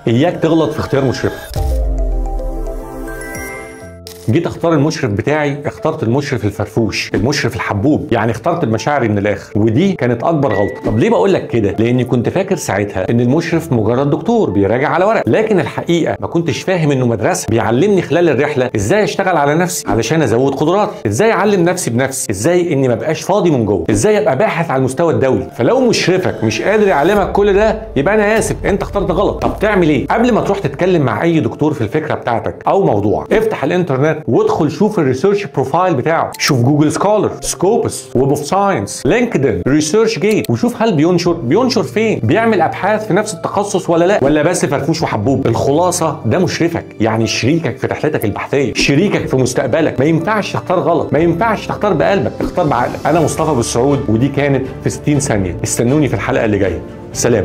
اياك تغلط في اختيار مشرفك. جيت اختار المشرف بتاعي، اخترت المشرف الفرفوش، المشرف الحبوب، يعني اخترت المشاعري من الاخر، ودي كانت اكبر غلطه. طب ليه بقول لك كده؟ لاني كنت فاكر ساعتها ان المشرف مجرد دكتور بيراجع على ورق، لكن الحقيقه ما كنتش فاهم انه مدرسه بيعلمني خلال الرحله ازاي اشتغل على نفسي علشان ازود قدراتي، ازاي اعلم نفسي بنفسي، ازاي اني ما بقاش فاضي من جوه، ازاي ابقى باحث على المستوى الدولي. فلو مشرفك مش قادر يعلمك كل ده يبقى انا اسف، انت اخترت غلط. طب تعمل ايه؟ قبل ما تروح تتكلم مع اي دكتور في الفكره بتاعتك او موضوع، افتح الانترنت وادخل شوف الريسيرش بروفايل بتاعه، شوف جوجل سكولر، سكوبس، ويب اوف ساينس، لينكدين، ريسيرش جيت، وشوف هل بينشر فين، بيعمل ابحاث في نفس التخصص ولا لا، ولا بس فرفوش وحبوب. الخلاصه ده مشرفك، يعني شريكك في رحلتك البحثيه، شريكك في مستقبلك. ما ينفعش تختار غلط، ما ينفعش تختار بقلبك، اختار بعقلك. انا مصطفى بالسعود، ودي كانت في 60 ثانيه. استنوني في الحلقه اللي جايه. سلام.